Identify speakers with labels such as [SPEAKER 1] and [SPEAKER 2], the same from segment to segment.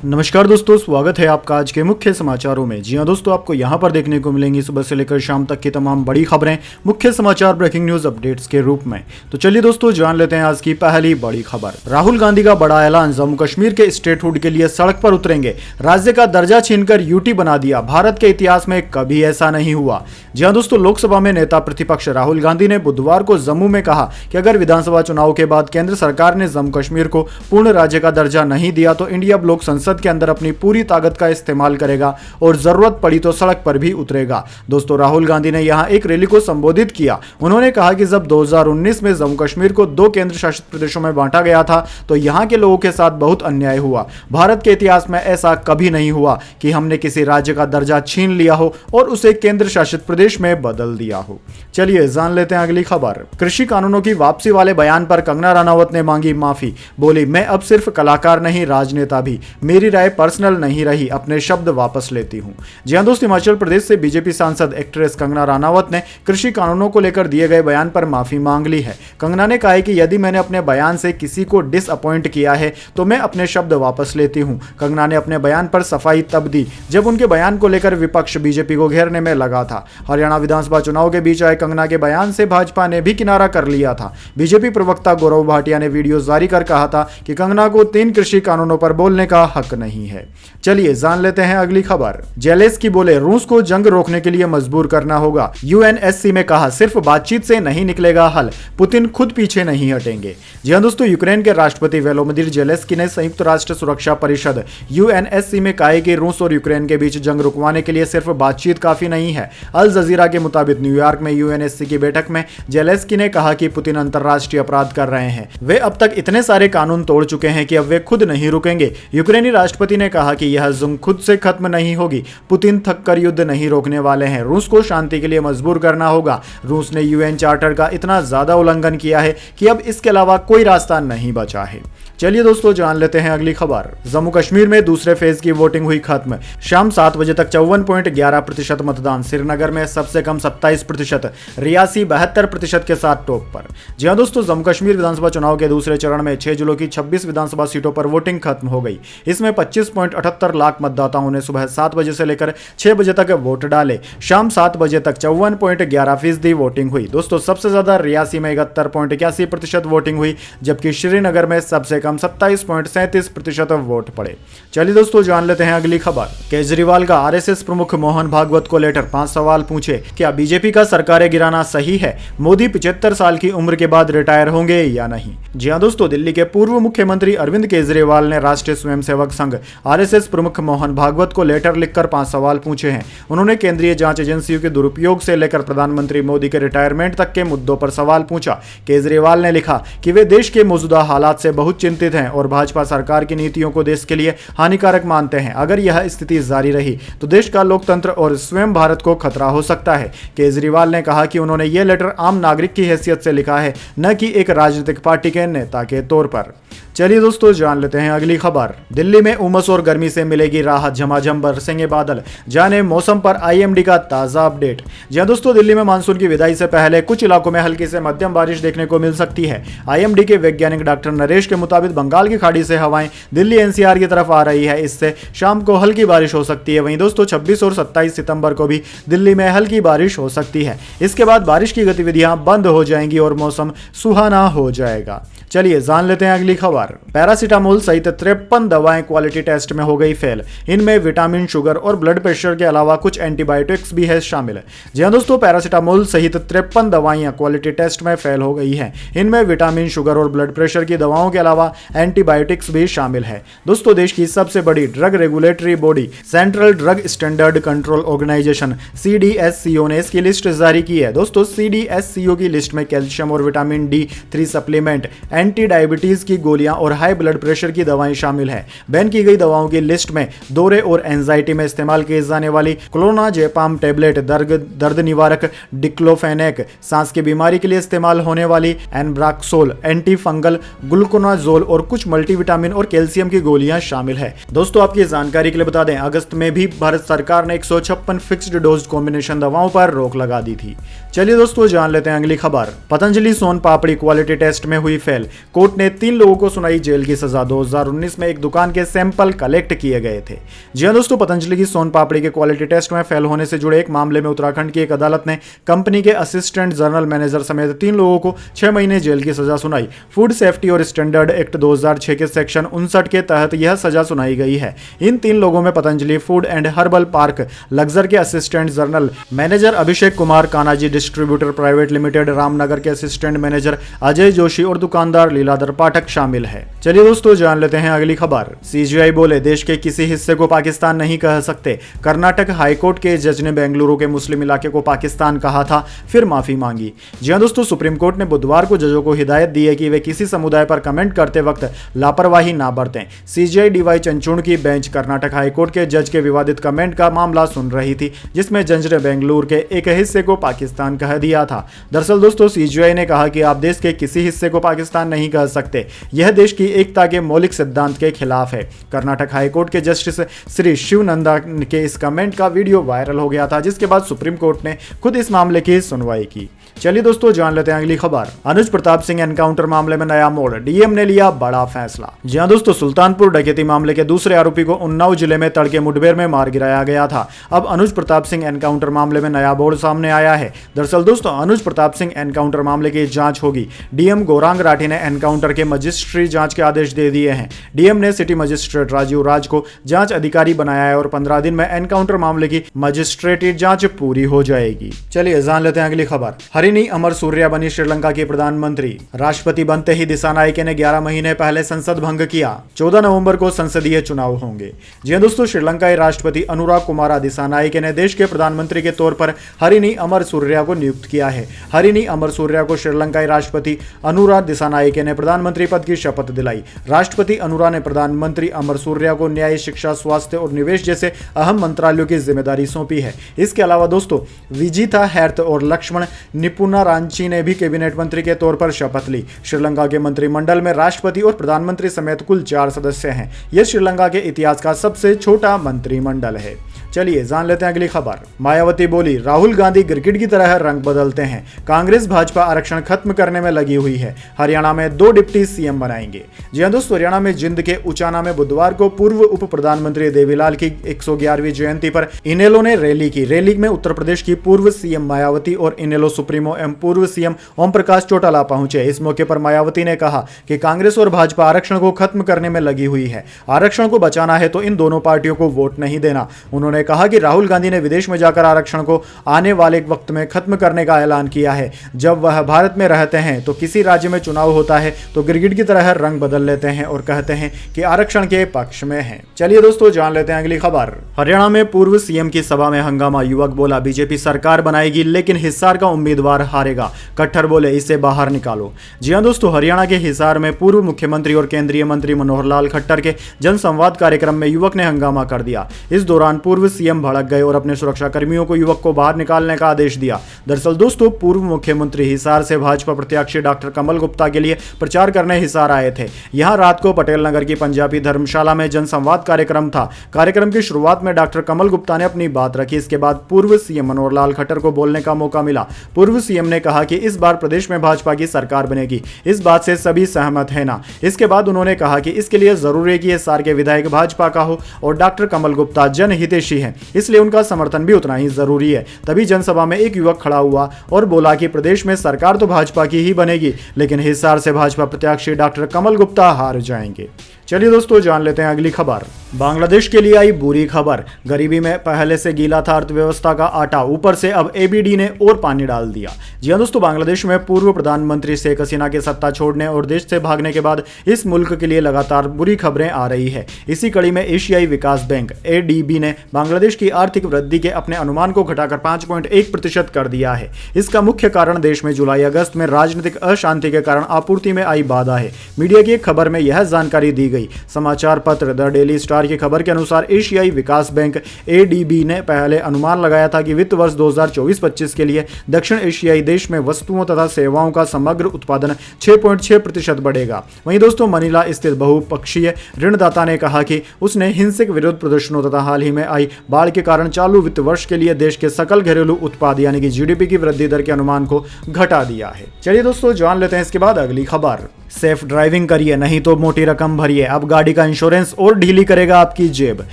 [SPEAKER 1] नमस्कार दोस्तों, स्वागत है आपका आज के मुख्य समाचारों में। जी हां दोस्तों, आपको यहां पर देखने को मिलेंगी सुबह से लेकर शाम तक की तमाम बड़ी खबरें मुख्य समाचार ब्रेकिंग न्यूज अपडेट्स के रूप में। तो चलिए दोस्तों, जान लेते हैं आज की पहली बड़ी खबर। राहुल गांधी का बड़ा ऐलान, जम्मू कश्मीर के स्टेटहुड के लिए सड़क पर उतरेंगे, राज्य का दर्जा छीनकर यूटी बना दिया, भारत के इतिहास में कभी ऐसा नहीं हुआ। जी हां दोस्तों, लोकसभा में नेता प्रतिपक्ष राहुल गांधी ने बुधवार को जम्मू में कहा कि अगर विधानसभा चुनाव के बाद केंद्र सरकार ने जम्मू कश्मीर को पूर्ण राज्य का दर्जा नहीं दिया तो इंडिया ब्लॉक संसद के अंदर अपनी पूरी ताकत का इस्तेमाल करेगा और जरूरत पड़ी तो सड़क पर भी उतरेगा। दोस्तों, राहुल गांधी ने यहां एक रैली को संबोधित किया। उन्होंने कहा कि जब 2019 में जम्मू कश्मीर को 2 केंद्र शासित प्रदेशों में बांटा गया था तो यहां के लोगों के साथ बहुत अन्याय हुआ। भारत के इतिहास में ऐसा कभी नहीं हुआ कि हमने किसी राज्य का दर्जा छीन लिया हो और उसे केंद्र शासित प्रदेश में बदल दिया हो। चलिए जान लेते हैं अगली खबर। कृषि कानूनों की वापसी वाले बयान पर कंगना रनावत ने मांगी माफी। बोली, मैं अब सिर्फ कलाकार नहीं, राजनेता भी। मेरी राय पर्सनल नहीं रही, अपने शब्द वापस लेती हूं। जी हां दोस्तों, हिमाचल प्रदेश से बीजेपी सांसद एक्ट्रेस कंगना रनावत ने कृषि कानूनों को लेकर दिए गए बयान पर माफी मांग ली है। कंगना ने कहा है कि यदि मैंने अपने बयान से किसी को डिसअपॉइंट किया है तो मैं अपने शब्द वापस लेती हूं। कंगना ने अपने बयान पर सफाई तब दी जब उनके बयान को लेकर विपक्ष बीजेपी को घेरने में लगा था। हरियाणा विधानसभा चुनाव के बीच आए कंगना के बयान से भाजपा ने भी किनारा कर लिया था। बीजेपी प्रवक्ता गौरव भाटिया ने वीडियो जारी कर कहा था कि कंगना को 3 कृषि कानूनों पर बोलने का हक नहीं है। चलिए जान लेते हैं अगली खबर। जेलेंस्की बोले, रूस को जंग रोकने के लिए मजबूर करना होगा। यूएनएससी में कहा, सिर्फ बातचीत से नहीं निकलेगा हल, पुतिन खुद पीछे नहीं हटेंगे। जी हां दोस्तों, यूक्रेन के राष्ट्रपति वोलोदिमीर जेलेंस्की ने संयुक्त राष्ट्र सुरक्षा परिषद यूएनएससी में कहा कि रूस और यूक्रेन के बीच जंग रुकवाने के लिए सिर्फ बातचीत काफी नहीं है। अल जजीरा के मुताबिक न्यूयॉर्क में यूएनएससी की बैठक में जेलेंस्की ने कहा कि पुतिन अंतरराष्ट्रीय अपराध कर रहे हैं। वे अब तक इतने सारे कानून तोड़ चुके हैं कि अब वे खुद नहीं रुकेंगे। यूक्रेनी राष्ट्रपति ने कहा कि यह जंग खुद से खत्म नहीं होगी। पुतिन थक कर युद्ध नहीं रोकने वाले हैं। रूस को शांति के लिए मजबूर करना होगा। रूस ने यूएन चार्टर का इतना ज्यादा उल्लंघन किया है कि अब इसके अलावा कोई रास्ता नहीं बचा है। चलिए दोस्तों, जान लेते हैं अगली खबर। जम्मू कश्मीर में दूसरे फेज की वोटिंग हुई खत्म। शाम 7 बजे तक 54.11% मतदान। श्रीनगर में सबसे कम 27%, रियासी 72% के साथ टॉप पर। जी हां दोस्तों, जम्मू कश्मीर विधानसभा चुनाव के दूसरे चरण में 6 जिलों की 26 विधानसभा सीटों पर वोटिंग खत्म हो गई। इसमें 25.78 लाख मतदाताओं ने सुबह 7 बजे से लेकर 6 बजे तक वोट डाले। शाम 7 बजे तक 54.11% वोटिंग हुई। दोस्तों, सबसे ज्यादा रियासी में 71.81% वोटिंग हुई, जबकि श्रीनगर में सबसे 27.37% वोट पड़े। चलिए दोस्तों, जान लेते हैं अगली खबर। केजरीवाल का आरएसएस प्रमुख मोहन भागवत को लेटर, 5 सवाल पूछे। क्या बीजेपी का सरकारें गिराना सही है? मोदी 75 साल की उम्र के बाद रिटायर होंगे या नहीं? जी हां दोस्तों, दिल्ली के पूर्व मुख्यमंत्री अरविंद केजरीवाल ने राष्ट्रीय स्वयंसेवक संघ आरएसएस प्रमुख मोहन भागवत को लेटर लिखकर 5 सवाल पूछे हैं। उन्होंने केंद्रीय जांच एजेंसियों के दुरुपयोग से लेकर प्रधानमंत्री मोदी के रिटायरमेंट तक के मुद्दों पर सवाल पूछा। केजरीवाल ने लिखा कि वे देश के मौजूदा हालात से बहुत चिंतित हैं और भाजपा सरकार की नीतियों को देश के लिए हानिकारक मानते हैं। अगर यह स्थिति जारी रही तो देश का लोकतंत्र और स्वयं भारत को खतरा हो सकता है। केजरीवाल ने कहा कि उन्होंने यह लेटर आम नागरिक की हैसियत से लिखा है, न कि एक राजनीतिक पार्टी के नेता के तौर पर। चलिए दोस्तों, जान लेते हैं अगली खबर। दिल्ली में उमस और गर्मी से मिलेगी राहत, झमाझम बरसेंगे बादल। जाने मौसम पर आईएमडी का ताजा अपडेट। जी हां दोस्तों, दिल्ली में मानसून की विदाई से पहले कुछ इलाकों में हल्की से मध्यम बारिश देखने को मिल सकती है। आईएमडी के वैज्ञानिक डॉक्टर नरेश के मुताबिक बंगाल की खाड़ी से हवाएं दिल्ली एनसीआर की तरफ आ रही है। इससे शाम को हल्की बारिश हो सकती है। वहीं दोस्तों, 26 और 27 सितंबर को भी दिल्ली में हल्की बारिश हो सकती है। इसके बाद बारिश की गतिविधियां बंद हो जाएंगी और मौसम सुहाना हो जाएगा। चलिए जान लेते हैं अगली खबर। पैरासीटामोल सहित 53 दवाएं क्वालिटी टेस्ट में हो गई फेल। इनमें विटामिन, शुगर और ब्लड प्रेशर के अलावा कुछ एंटीबायोटिक्स भी है शामिल। जी हां दोस्तों, पैरासीटामोल सहित 53 दवाइयां क्वालिटी टेस्ट में फेल हो गई हैं। इनमें विटामिन, शुगर और ब्लड प्रेशर की दवाओं के अलावा एंटीबायोटिक्स भी शामिल है। दोस्तों, देश की सबसे बड़ी drug regulatory body central drug standard control organisation CDSCO ने इसकी लिस्ट जारी की है। दोस्तों, CDSCO की लिस्ट में कैल्शियम और vitamin D3 supplement, anti diabetes की गोलियां और हाई ब्लड प्रेशर की दवाएं शामिल हैं। बैन की गई दवाओं की लिस्ट में दौरे और एंजाइटी में इस्तेमाल किए जाने वाली क्लोनाजेपाम टैबलेट, दर्द निवारक डिक्लोफेनेक, सांस की बीमारी के लिए इस्तेमाल होने वाली एनब्राक्सोल, एंटी फंगल ग्लूकोनाजोल और कुछ मल्टीविटामिन और कैल्शियम की गोलियां शामिल है। दोस्तों, आपकी जानकारी के लिए बता दें, अगस्त में भी भारत सरकार ने 156 फिक्स्ड डोज कॉम्बिनेशन दवाओं पर रोक लगा दी थी। चलिए दोस्तों, जान लेते हैं अगली खबर। पतंजलि सोन पापड़ी क्वालिटी टेस्ट में हुई फेल। कोर्ट ने 3 लोगों को सुनाई सुनाई, जेल की सजा। 2019 में एक दुकान के सैंपल कलेक्ट किए गए थे। जी हां दोस्तों, पतंजलि की सोन पापड़ी के क्वालिटी टेस्ट में फेल होने से जुड़े एक मामले में उत्तराखंड की एक अदालत ने कंपनी के असिस्टेंट जनरल मैनेजर समेत 3 लोगों को 6 महीने जेल की सजा सुनाई। फूड सेफ्टी और स्टैंडर्ड एक्ट 2006 के सेक्शन 59 के तहत यह सजा सुनाई गई है। इन 3 लोगों में Patanjali food and herbal park Laksar के assistant general manager Abhishek Kumar, Kanaji distributor private limited Ramnagar के असिस्टेंट मैनेजर अजय जोशी और दुकानदार लीलाधर पाठक शामिल है। चलिए दोस्तों, जान लेते हैं अगली खबर। सीजीआई बोले, देश के किसी हिस्से को पाकिस्तान नहीं कह सकते। कर्नाटक हाईकोर्ट के जज ने बेंगलुरु के मुस्लिम इलाके को पाकिस्तान कहा था, फिर माफी मांगी। जी हां दोस्तों, सुप्रीम कोर्ट ने बुधवार को जजों को हिदायत दी है कि वे किसी समुदाय पर कमेंट करते वक्त लापरवाही ना बरतें। सीजीआई डीवाई चंचूड़ की बेंच कर्नाटक हाईकोर्ट के जज के विवादित कमेंट का मामला सुन रही थी, जिसमें जज ने बेंगलुरु के एक हिस्से को पाकिस्तान कह दिया था। दरअसल दोस्तों, सीजीआई ने कहा कि आप देश के किसी हिस्से को पाकिस्तान नहीं कह सकते, यह देश की एकता के मौलिक सिद्धांत के खिलाफ है। कर्नाटक हाईकोर्ट के जस्टिस श्री शिवनंदा के इस कमेंट का वीडियो वायरल हो गया था, जिसके बाद सुप्रीम कोर्ट ने खुद इस मामले की सुनवाई की। चलिए दोस्तों, जान लेते हैं अगली खबर। अनुज प्रताप सिंह एनकाउंटर मामले में नया मोड़, डीएम ने लिया बड़ा फैसला। जी हां दोस्तों, सुल्तानपुर डकैती मामले के दूसरे आरोपी को उन्नाव जिले में तड़के मुठभेड़ में मार गिराया गया था। अब अनुज प्रताप सिंह एनकाउंटर मामले में नया मोड़ सामने आया है। दरअसल दोस्तों, अनुज प्रताप सिंह एनकाउंटर मामले की जांच होगी। डीएम गौरांग राठी ने एनकाउंटर के मजिस्ट्रेट जांच के आदेश दे दिए हैं। डीएम ने सिटी मजिस्ट्रेट राजीव राज को जांच अधिकारी बनाया है और 15 दिन में एनकाउंटर मामले की मजिस्ट्रेटी जांच पूरी हो जाएगी। चलिए जान लेते हैं अगली खबर। हरिनी अमर सूर्या बनी श्रीलंका की प्रधानमंत्री। राष्ट्रपति बनते ही दिसानायके ने 11 महीने पहले संसद भंग किया। 14 नवंबर को संसदीय चुनाव होंगे। जी हां दोस्तों, श्रीलंकाई राष्ट्रपति अनुरा कुमारा दिसानायके ने देश के प्रधानमंत्री के तौर पर हरिनी अमर सूर्या को नियुक्त किया है। हरिनी अमर सूर्या को श्रीलंकाई राष्ट्रपति अनुरा दिसानायके ने प्रधानमंत्री पद की शपथ दिलाई। राष्ट्रपति अनुरा ने प्रधानमंत्री अमर सूर्या को न्याय, शिक्षा, स्वास्थ्य और निवेश जैसे अहम मंत्रालयों की जिम्मेदारी सौंपी है। इसके अलावा दोस्तों, विजिता हेर्थ और लक्ष्मण निपुना रांची ने भी कैबिनेट मंत्री के तौर पर शपथ ली। श्रीलंका के मंत्रिमंडल में राष्ट्रपति और प्रधानमंत्री समेत कुल 4 सदस्य हैं। यह श्रीलंका के इतिहास का सबसे छोटा मंत्रिमंडल है। चलिए जान लेते हैं अगली खबर। मायावती बोली, राहुल गांधी क्रिकेट की तरह रंग बदलते हैं। कांग्रेस भाजपा आरक्षण खत्म करने में लगी हुई है। हरियाणा में 2 डिप्टी सीएम बनाएंगे। जी हां दोस्तों, हरियाणा में जिंद के उचाना में बुधवार को पूर्व उप प्रधानमंत्री देवीलाल की 111वीं जयंती पर इनेलो ने रैली की। रैली में उत्तर प्रदेश की पूर्व सीएम मायावती और इनेलो सुप्रीमो एवं पूर्व सीएम ओम प्रकाश चौटाला पहुंचे। इस मौके पर मायावती ने कहा कि कांग्रेस और भाजपा आरक्षण को खत्म करने में लगी हुई है। आरक्षण को बचाना है तो इन दोनों पार्टियों को वोट नहीं देना। उन्होंने कहा कि राहुल गांधी ने विदेश में जाकर आरक्षण को आने वाले वक्त में खत्म करने का ऐलान किया है। जब वह भारत में रहते हैं तो किसी राज्य में चुनाव होता है तो क्रिकेट की तरह रंग बदल लेते हैं और कहते हैं कि आरक्षण के पक्ष में हैं। चलिए दोस्तों, जान लेते हैं अगली खबर। हरियाणा में पूर्व सीएम की सभा में हंगामा। युवक बोला, बीजेपी सरकार बनाएगी लेकिन हिसार का उम्मीदवार हारेगा। खट्टर बोले, इसे बाहर निकालो। जी हां दोस्तों, हरियाणा के हिसार में पूर्व मुख्यमंत्री और केंद्रीय मंत्री मनोहर लाल खट्टर के जनसंवाद कार्यक्रम में युवक ने हंगामा कर दिया। इस दौरान पूर्व सीएम भड़क गए और अपने सुरक्षा कर्मियों को युवक को बाहर निकालने का आदेश दिया। दरअसल दोस्तों, पूर्व मुख्यमंत्री हिसार से भाजपा प्रत्याशी डॉक्टर कमल गुप्ता के लिए प्रचार करने हिसार आए थे। यहां रात को पटेल नगर की पंजाबी धर्मशाला में जनसंवाद कार्यक्रम था। कार्यक्रम की शुरुआत में डॉक्टर कमल गुप्ता ने अपनी बात रखी। इसके बाद पूर्व सीएम मनोहर लाल खट्टर को बोलने का मौका मिला। पूर्व सीएम ने कहा कि इस बार प्रदेश में भाजपा की सरकार बनेगी, इस बात से सभी सहमत है ना। इसके बाद उन्होंने कहा कि इसके लिए जरूरी है कि हिसार के विधायक भाजपा का हो और डॉक्टर कमल गुप्ता जनहितैषी हैं, इसलिए उनका समर्थन भी उतना ही जरूरी है। तभी जनसभा में एक युवक खड़ा हुआ और बोला कि प्रदेश में सरकार तो भाजपा की ही बनेगी, लेकिन हिसार से भाजपा प्रत्याशी डॉक्टर कमल गुप्ता हार जाएंगे। चलिए दोस्तों, जान लेते हैं अगली खबर। बांग्लादेश के लिए आई बुरी खबर। गरीबी में पहले से गीला था अर्थव्यवस्था का आटा, ऊपर से अब एबीडी ने और पानी डाल दिया। जी हां दोस्तों, बांग्लादेश में पूर्व प्रधानमंत्री शेख हसीना के सत्ता छोड़ने और देश से भागने के बाद इस मुल्क के लिए लगातार बुरी खबरें आ रही है। इसी कड़ी में एशियाई विकास बैंक एडीबी ने बांग्लादेश की आर्थिक वृद्धि के अपने अनुमान को घटाकर 5.1% कर दिया है। इसका मुख्य कारण देश में जुलाई-अगस्त में राजनीतिक अशांति के कारण आपूर्ति में आई बाधा है। मीडिया की एक खबर में यह जानकारी दी गई गई। समाचार पत्र द डेली स्टार की खबर के अनुसार एशियाई विकास बैंक ADB ने पहले अनुमान लगाया था कि वित्त वर्ष 2024-25 के लिए दक्षिण एशियाई देश में वस्तुओं तथा सेवाओं का समग्र उत्पादन 6.6% बढ़ेगा। वहीं दोस्तों मनीला स्थित बहुपक्षीय ऋणदाता ने कहा कि उसने हिंसक विरोध प्रदर्शनों तथा हाल ही में आई बाढ़ के कारण चालू वित्त वर्ष के लिए देश के सकल घरेलू उत्पाद यानी कि GDP की वृद्धि दर के अनुमान को घटा दिया है। चलिए दोस्तों जान लेते हैं इसके बाद अगली खबर। सेफ ड्राइविंग करिए नहीं तो मोटी रकम भरिए, अब गाड़ी का इंश्योरेंस और ढीली करेगा आपकी जेब।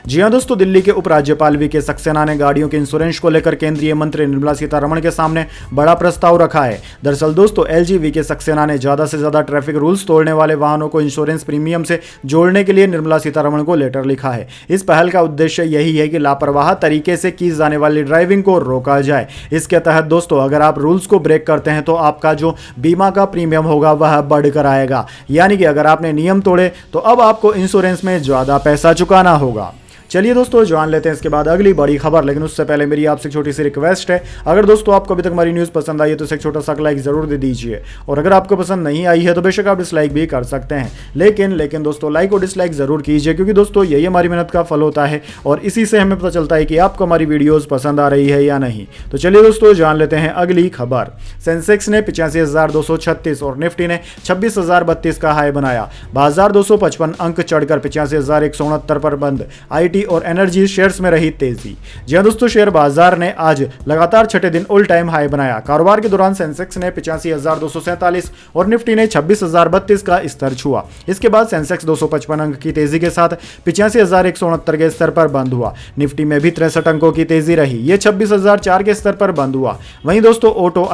[SPEAKER 1] जी हां दोस्तों, दिल्ली के उपराज्यपाल VK सक्सेना ने गाड़ियों के इंश्योरेंस को लेकर केंद्रीय मंत्री निर्मला सीतारमण के सामने बड़ा प्रस्ताव रखा है। दरअसल दोस्तों LG VK सक्सेना ने ज्यादा से ज्यादा ट्रैफिक रूल्स तोड़ने वाले वाहनों को इंश्योरेंस प्रीमियम से जोड़ने के लिए निर्मला सीतारमण को लेटर लिखा है। इस पहल का उद्देश्य यही है कि लापरवाह तरीके से की जाने वाली ड्राइविंग को रोका जाए। इसके तहत दोस्तों अगर आप रूल्स को ब्रेक करते हैं तो आपका जो बीमा का प्रीमियम होगा वह बढ़कर आएगा, यानी कि अगर आपने नियम तोड़े तो अब आपको इंश्योरेंस में ज्यादा पैसा चुकाना होगा। चलिए दोस्तों जान लेते हैं इसके बाद अगली बड़ी खबर, लेकिन उससे पहले मेरी आपसे छोटी सी रिक्वेस्ट है, अगर दोस्तों आपको अभी तक हमारी न्यूज़ पसंद आई है तो इसे एक छोटा सा लाइक जरूर दे दीजिए, और अगर आपको पसंद नहीं आई है तो बेशक आप डिसलाइक भी कर सकते हैं, लेकिन दोस्तों लाइक और डिसलाइक जरूर कीजिए, क्योंकि दोस्तों यही हमारी मेहनत का फल होता है और इसी से हमें पता चलता है कि आपको हमारी वीडियोज़ पसंद आ रही है या नहीं। तो चलिए दोस्तों जान लेते हैं अगली खबर। सेंसेक्स ने 85,236 और निफ्टी ने 26,032 का हाई बनाया। बाजार 255 अंक चढ़कर 85,169 पर बंद। IT और एनर्जी शेयर्स में रही तेजी। जी हां दोस्तों, शेयर बाजार ने आज लगातार छठे दिन ऑल टाइम हाई बनाया। कारोबार के दौरान सेंसेक्स ने 85,247 और निफ्टी ने 26,032 का स्तर छुआ। इसके बाद सेंसेक्स 255 अंक की तेजी के साथ 85,169 के स्तर पर बंद हुआ। निफ्टी में भी 63 अंकों की तेजी रही, ये 26,004 के स्तर पर बंद हुआ। वहीं दोस्तों ऑटो,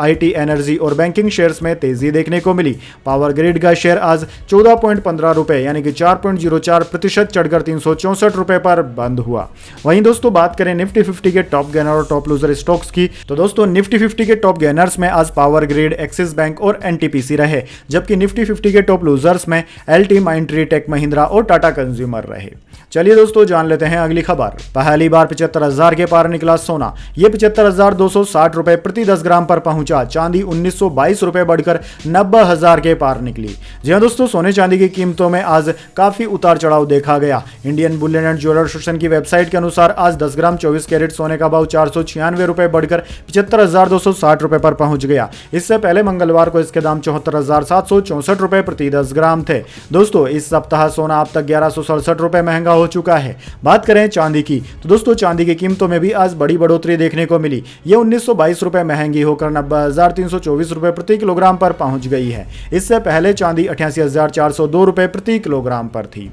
[SPEAKER 1] IT, एनर्जी और बैंकिंग शेयर्स में तेजी देखने को मिली। पावर ग्रिड का शेयर आज 14.15 रुपए यानी कि 4.04% चढ़कर 364 रुपए पर बंद हुआ। वहीं दोस्तों बात करें निफ्टी 50 के टॉप गेनर और टॉप लूजर स्टॉक्स की, तो दोस्तों निफ्टी 50 के टॉप गेनर्स में आज पावर ग्रिड, एक्सिस बैंक और NTPC रहे, जबकि निफ्टी 50 के टॉप लूजर्स में LT, माइंडट्री, टेक महिंद्रा और टाटा कंज्यूमर रहे। चलिए दोस्तों जान लेते हैं अगली खबर। पहली बार 75,000 के पार निकला सोना, ये 75,260 रुपए प्रति 10 ग्राम पर पहुंचा। चांदी 1,922 रुपए बढ़कर 90,000 के पार निकली। जी हां दोस्तों, सोने चांदी की कीमतों में आज काफी उतार चढ़ाव देखा गया। Indian Boolean and jeweller association की वेबसाइट के अनुसार आज 10 ग्राम 24 कैरेट सोने का भाव 496 रुपए बढ़कर 75,260 रुपए पर पहुंच गया। इससे पहले मंगलवार को इसके दाम 74,764 रुपए प्रति 10 ग्राम थे। दोस्तों इस सप्ताह सोना अब तक 1,167 रुपए महंगा हो चुका है। बात करें चांदी की, तो दोस्तों चांदी की कीमतों में भी आज बड़ी बढ़ोतरी देखने को मिली। ये 1,922 रुपए महंगी होकर 90,324 रुपए प्रति किलोग्राम पर पहुंच गई है। इससे पहले चांदी 88,402 रुपए प्रति किलोग्राम पर थी।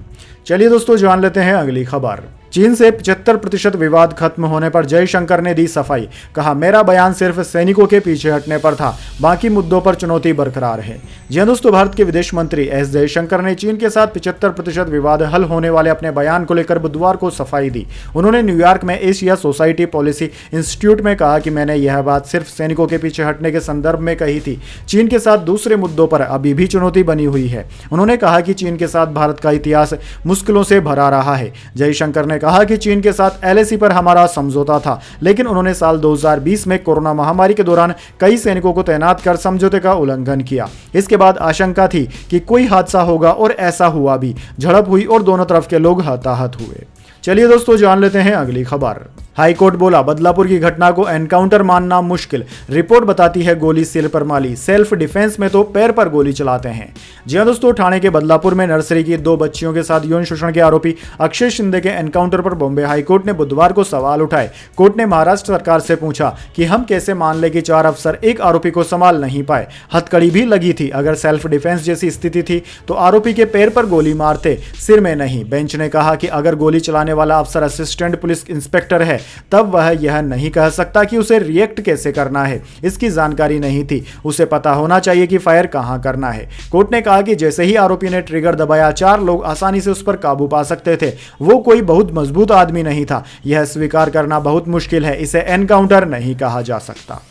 [SPEAKER 1] चलिए दोस्तों जान लेते हैं अगली खबर। चीन से 75% विवाद खत्म होने पर जयशंकर ने दी सफाई, कहा मेरा बयान सिर्फ सैनिकों के पीछे हटने पर था, बाकी मुद्दों पर चुनौती बरकरार है। जी हां दोस्तों, भारत के विदेश मंत्री S जयशंकर ने चीन के साथ 75% विवाद हल होने वाले अपने बयान को लेकर बुधवार को सफाई दी। उन्होंने न्यूयॉर्क में एशिया सोसाइटी पॉलिसी इंस्टीट्यूट में कहा कि मैंने यह बात सिर्फ सैनिकों के पीछे हटने के संदर्भ में कही थी। चीन के साथ दूसरे मुद्दों पर अभी भी चुनौती बनी हुई है। उन्होंने कहा कि चीन के साथ भारत का इतिहास मुश्किलों से भरा रहा है। जयशंकर ने कहा कि चीन के साथ LAC पर हमारा समझौता था, लेकिन उन्होंने साल 2020 में कोरोना महामारी के दौरान कई सैनिकों को तैनात कर समझौते का उल्लंघन किया। इसके बाद आशंका थी कि कोई हादसा होगा और ऐसा हुआ भी। झड़प हुई और दोनों तरफ के लोग हताहत हुए। चलिए दोस्तों जान लेते हैं अगली खबर। हाईकोर्ट बोला बदलापुर की घटना को एनकाउंटर मानना मुश्किल, रिपोर्ट बताती है गोली सिर पर माली, सेल्फ डिफेंस में तो पैर पर गोली चलाते हैं। जी हां दोस्तों, ठाणे के बदलापुर में नर्सरी की 2 बच्चियों के साथ यौन शोषण के आरोपी अक्षय शिंदे के एनकाउंटर पर बॉम्बे हाईकोर्ट ने बुधवार को सवाल उठाए। कोर्ट ने महाराष्ट्र सरकार से पूछा कि हम कैसे मान ले कि 4 अफसर एक आरोपी को संभाल नहीं पाए। हथकड़ी भी लगी थी, अगर सेल्फ डिफेंस जैसी स्थिति थी तो आरोपी के पैर पर गोली मारते, सिर में नहीं। बेंच ने कहा कि अगर गोली चलाने वाला अफसर असिस्टेंट पुलिस इंस्पेक्टर है तब वह यह नहीं कह सकता कि उसे रिएक्ट कैसे करना है, इसकी जानकारी नहीं थी। उसे पता होना चाहिए कि फायर कहां करना है। कोर्ट ने कहा कि जैसे ही आरोपी ने ट्रिगर दबाया 4 लोग आसानी से उस पर काबू पा सकते थे। वो कोई बहुत मजबूत आदमी नहीं था। यह स्वीकार करना बहुत मुश्किल है, इसे एनकाउंटर नहीं कहा जा सकता।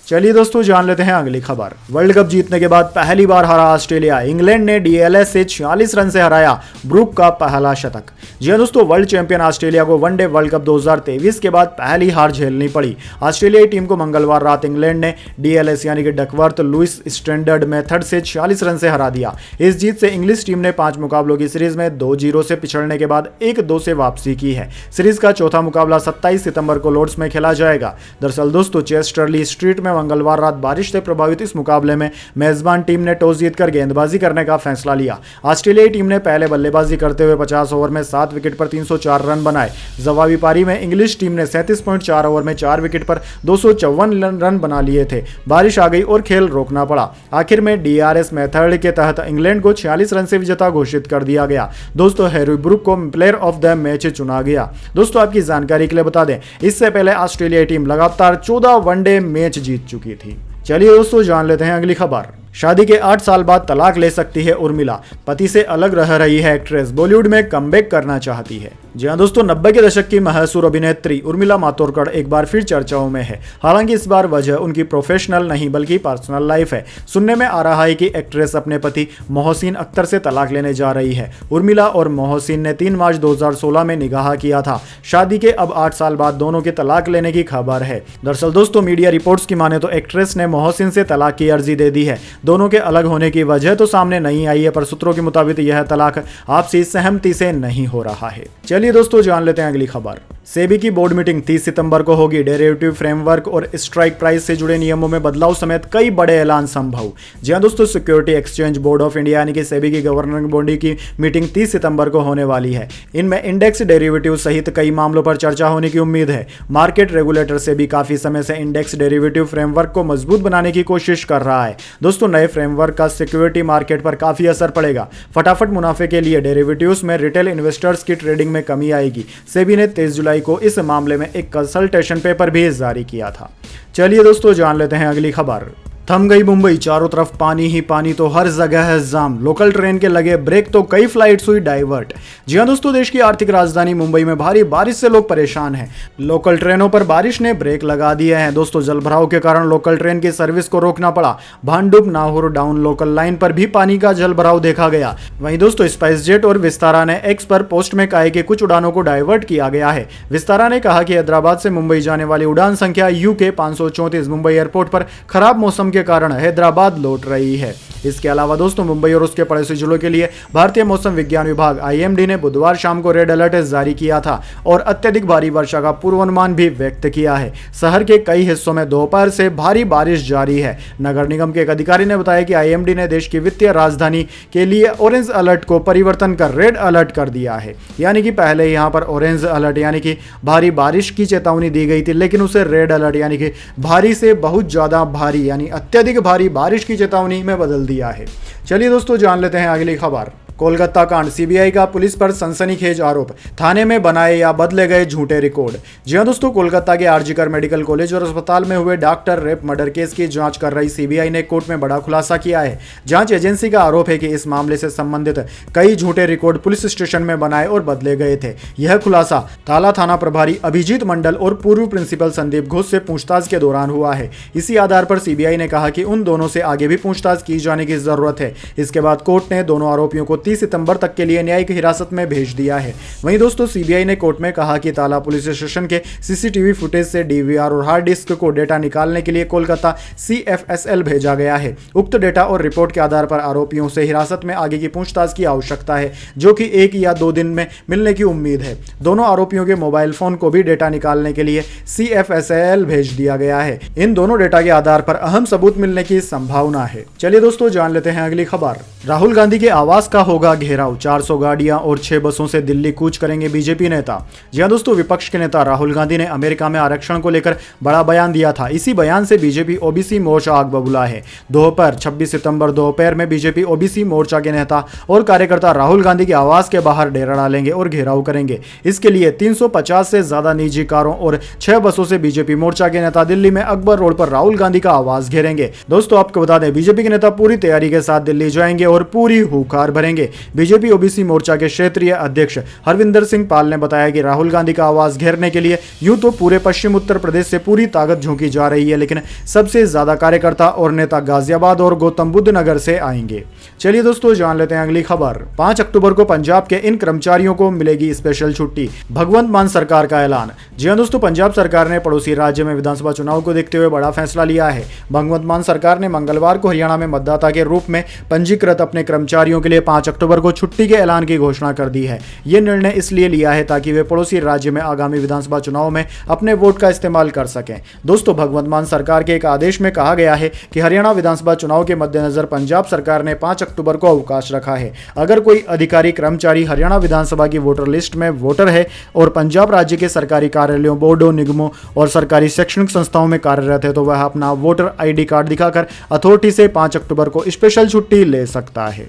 [SPEAKER 1] चलिए दोस्तों जान लेते हैं अगली खबर। वर्ल्ड कप जीतने के बाद पहली बार हारा ऑस्ट्रेलिया, इंग्लैंड ने डीएलएस से 46 रन से हराया ब्रूक का पहला शतक। जी हां दोस्तों, वर्ल्ड चैंपियन ऑस्ट्रेलिया को वनडे वर्ल्ड कप 2023 के बाद पहली हार झेलनी पड़ी। ऑस्ट्रेलियाई टीम को मंगलवार रात इंग्लैंड ने डीएलएस यानी कि डकवर्थ लुइस स्टैंडर्ड मेथड से 46 रन से हरा दिया। इस जीत से इंग्लिश टीम ने 5 मुकाबलों की सीरीज में 2-0 से पिछड़ने के बाद 1-2 से वापसी की है। सीरीज का चौथा मुकाबला 27 सितंबर को लॉर्ड्स में खेला जाएगा। दरअसल दोस्तों, चेस्टरली स्ट्रीट में मंगलवार रात बारिश से प्रभावित इस मुकाबले में मेजबान टीम ने टॉस जीतकर गेंदबाजी करने का फैसला लिया। ऑस्ट्रेलियाई टीम ने पहले बल्लेबाजी करते हुए 50 ओवर में 7 विकेट पर 304 रन बनाए। जवाबी पारी में इंग्लिश टीम ने 37.4 ओवर में 4 विकेट पर 254 रन बना लिए थे। बारिश आ गई और खेल रोकना पड़ा। आखिर में डीआरएस मेथड के तहत इंग्लैंड को 46 रन से विजेता घोषित कर दिया गया। दोस्तों, हैरी ब्रूक को प्लेयर ऑफ द मैच चुना गया। दोस्तों, आपकी जानकारी के लिए बता दें, इससे पहले ऑस्ट्रेलियाई टीम लगातार 14 वनडे मैच जीत चुकी थी। चलिए दोस्तों जान लेते हैं अगली खबर। शादी के 8 साल बाद तलाक ले सकती है उर्मिला, पति से अलग रह रही है एक्ट्रेस, बॉलीवुड में कमबैक करना चाहती है। जी हां दोस्तों, 90 के दशक की मशहूर अभिनेत्री उर्मिला मातोंडकर एक बार फिर चर्चाओं में है। हालांकि इस बार वजह उनकी प्रोफेशनल नहीं बल्कि पर्सनल लाइफ है। सुनने में आ रहा है कि एक्ट्रेस अपने पति मोहसिन अख्तर से तलाक लेने जा रही है। उर्मिला और मोहसिन ने 3 मार्च 2016 में निकाह किया था। शादी के अब 8 साल बाद दोनों के तलाक लेने की खबर है। दरअसल दोस्तों, मीडिया रिपोर्ट्स की माने तो एक्ट्रेस ने मोहसिन से तलाक की अर्जी दे दी है। दोनों के अलग होने की वजह तो सामने नहीं आई है, पर सूत्रों के मुताबिक यह तलाक आपसी सहमति से नहीं हो रहा है। चलिए दोस्तों जान लेते हैं अगली खबर। सेबी की बोर्ड मीटिंग 30 सितंबर को होगी। डेरिवेटिव फ्रेमवर्क और स्ट्राइक प्राइस से जुड़े नियमों में बदलाव समेत कई बड़े ऐलान संभव। जी हां दोस्तों, security exchange board of India यानी कि सेबी की गवर्निंग बॉडी की मीटिंग 30 सितंबर को होने वाली है। इनमें इंडेक्स डेरिवेटिव सहित कई मामलों पर चर्चा होने की उम्मीद है। मार्केट रेगुलेटर सेबी काफी समय से इंडेक्स डेरिवेटिव फ्रेमवर्क को मजबूत बनाने की कोशिश कर रहा है। दोस्तों, नए फ्रेमवर्क का सिक्योरिटी मार्केट पर काफी असर पड़ेगा। फटाफट मुनाफे के लिए डेरिवेटिव्स में रिटेल इन्वेस्टर्स की ट्रेडिंग में कमी आएगी। सेबी ने 23 जुलाई को इस मामले में एक कंसल्टेशन पेपर भी जारी किया था। चलिए दोस्तों जान लेते हैं अगली खबर। थम गई मुंबई, चारों तरफ पानी ही पानी, तो हर जगह है जाम। लोकल ट्रेन के लगे ब्रेक तो कई फ्लाइट्स हुई डाइवर्ट। जी हां दोस्तों, देश की आर्थिक राजधानी मुंबई में भारी बारिश से लोग परेशान हैं। लोकल ट्रेनों पर बारिश ने ब्रेक लगा दिए हैं। दोस्तों, जलभराव के कारण लोकल ट्रेन की सर्विस को रोकना पड़ा। Bhandup Nahor down local line पर भी पानी का जलभराव देखा गया। वहीं दोस्तों, स्पाइस जेट और विस्तारा ने एक्स पर पोस्ट में कहा कि कुछ उड़ानों को डाइवर्ट किया गया है। विस्तारा ने कहा कि हैदराबाद से मुंबई जाने वाली उड़ान संख्या UK 534 मुंबई एयरपोर्ट पर खराब मौसम के कारण हैदराबाद लौट रही है। इसके अलावा दोस्तों, मुंबई और उसके पड़ोसी जिलों के लिए भारतीय मौसम विज्ञान विभाग IMD ने बुधवार शाम को रेड अलर्ट जारी किया था और अत्यधिक भारी वर्षा का पूर्वानुमान भी व्यक्त किया है। शहर के कई हिस्सों में दोपहर से भारी बारिश जारी है। नगर निगम के एक अधिकारी ने बताया कि IMD ने देश की वित्तीय राजधानी के लिए ऑरेंज अलर्ट को परिवर्तन कर रेड अलर्ट कर दिया है। यानी कि पहले यहां पर ऑरेंज अलर्ट यानी कि भारी बारिश की चेतावनी दी गई थी, लेकिन उसे रेड अलर्ट यानी कि भारी से बहुत ज्यादा भारी यानी अत्यधिक भारी बारिश की चेतावनी में बदल दिया है। चलिए दोस्तों जान लेते हैं अगली खबर। कोलकाता कांड, सीबीआई का पुलिस पर सनसनीखेज आरोप, थाने में बनाए या बदले गए झूठे रिकॉर्ड। जी हां दोस्तों, कोलकाता के आरजीकर मेडिकल कॉलेज और अस्पताल में हुए डॉक्टर रेप मर्डर केस की जांच कर रही सीबीआई ने कोर्ट में बड़ा खुलासा किया है। जांच एजेंसी का आरोप है कि इस मामले से संबंधित कई झूठे रिकॉर्ड पुलिस स्टेशन में बनाए और बदले गए थे। यह खुलासा ताला थाना प्रभारी अभिजीत मंडल और पूर्व प्रिंसिपल संदीप घोष से पूछताछ के दौरान हुआ है। इसी आधार पर सीबीआई ने कहा कि उन दोनों से आगे भी पूछताछ की जाने की जरूरत है। इसके बाद कोर्ट ने दोनों आरोपियों को 30 सितंबर तक के लिए न्यायिक हिरासत में भेज दिया है। वहीं दोस्तों, सीबीआई ने कोर्ट में कहा कि ताला पुलिस स्टेशन के सीसीटीवी फुटेज से डीवीआर और हार्ड डिस्क को डेटा निकालने के लिए कोलकाता CFSL भेजा गया है। उक्त डेटा और रिपोर्ट के आधार पर आरोपियों से हिरासत में आगे की पूछताछ की आवश्यकता है, जो कि 1 या 2 दिन में मिलने की उम्मीद है। दोनों आरोपियों के मोबाइल फोन को भी डेटा निकालने के लिए CFSL भेज दिया गया है। इन दोनों डेटा के आधार पर अहम सबूत मिलने की संभावना है। चलिए दोस्तों जान लेते हैं अगली खबर। राहुल गांधी के आवास का होगा घेराव, 400 गाड़ियां और 6 बसों से दिल्ली कूच करेंगे बीजेपी नेता। जी हां दोस्तों, विपक्ष के नेता राहुल गांधी ने अमेरिका में आरक्षण को लेकर बड़ा बयान दिया था। इसी बयान से बीजेपी ओबीसी मोर्चा आग बबूला है। दोपहर 26 सितंबर दोपहर में बीजेपी ओबीसी मोर्चा के नेता और कार्यकर्ता राहुल गांधी के आवास के बाहर डेरा डालेंगे और घेराव करेंगे। इसके लिए 350 से ज्यादा निजी कारों और 6 बसों से बीजेपी मोर्चा के नेता दिल्ली में अकबर रोड पर राहुल गांधी का आवास घेरेंगे। दोस्तों, आपको बता दें, बीजेपी के नेता पूरी तैयारी के साथ दिल्ली जाएंगे और पूरी हुंकार भरेंगे। के बीजेपी ओबीसी मोर्चा के क्षेत्रीय अध्यक्ष हरविंदर सिंह पाल ने बताया कि राहुल गांधी का आवाज घेरने के लिए यूं तो पूरे पश्चिम उत्तर प्रदेश से पूरी ताकत झोंकी जा रही है, लेकिन सबसे ज्यादा कार्यकर्ता और नेता गाजियाबाद और गौतम बुद्ध नगर से आएंगे। चलिए दोस्तों जान लेते हैं अगली खबर। 5 अक्टूबर को पंजाब के इन कर्मचारियों को मिलेगी स्पेशल छुट्टी, भगवंत मान सरकार का ऐलान। जी हां दोस्तों, पंजाब सरकार ने पड़ोसी राज्य में विधानसभा चुनाव को देखते हुए बड़ा फैसला लिया है। भगवंत मान सरकार ने मंगलवार को हरियाणा में मतदाता के रूप में पंजीकृत अपने कर्मचारियों के लिए 5 अक्टूबर को छुट्टी के ऐलान की घोषणा कर दी है। यह निर्णय इसलिए लिया है ताकि वे पड़ोसी राज्य में आगामी विधानसभा चुनाव में अपने वोट का इस्तेमाल कर सकें। दोस्तों, भगवंत मान सरकार के एक आदेश में कहा गया है कि हरियाणा विधानसभा चुनाव के मद्देनजर पंजाब सरकार ने 5 अक्टूबर को अवकाश रखा है। अगर कोई अधिकारी कर्मचारी हरियाणा विधानसभा की वोटर लिस्ट में वोटर है और पंजाब राज्य के सरकारी कार्यालयों, बोर्डों, निगमों और सरकारी शैक्षणिक संस्थाओं में कार्यरत है तो वह अपना वोटर ID कार्ड दिखाकर अथॉरिटी से 5 अक्टूबर को स्पेशल छुट्टी ले सकता है।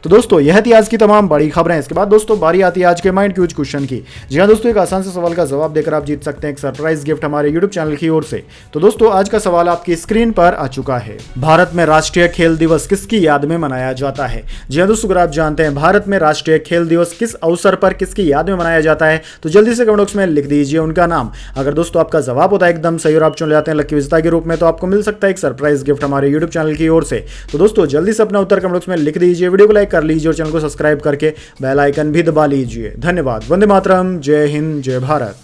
[SPEAKER 1] तो दोस्तों यह थी आज की तमाम बड़ी खबरें। इसके बाद दोस्तों बारी आती है आज के माइंड क्यूज क्वेश्चन की। जी हां दोस्तों, एक आसान से सवाल का जवाब देकर आप जीत सकते हैं एक सरप्राइज गिफ्ट हमारे यूट्यूब चैनल की ओर से। तो दोस्तों आज का सवाल आपकी स्क्रीन पर आ चुका है। भारत में राष्ट्रीय खेल दिवस किसकी याद में मनाया जाता है? जी हां दोस्तों, अगर आप जानते हैं भारत में राष्ट्रीय खेल दिवस किस अवसर पर किसकी याद में मनाया जाता है तो जल्दी से कमेंट बॉक्स में लिख दीजिए उनका नाम। अगर दोस्तों आपका जवाब होता है एकदम सही और आप चुन जाते हैं लकी विजेता के रूप में तो आपको मिल सकता है एक सरप्राइज गिफ्ट हमारे यूट्यूब चैनल की ओर से। तो दोस्तों जल्दी से अपना उत्तर कमेंट बॉक्स में लिख दीजिए, वीडियो को लाइक कर लीजिए और चैनल को सब्सक्राइब करके बेल आइकन भी दबा लीजिए। धन्यवाद। वंदे मातरम। जय हिंद, जय भारत।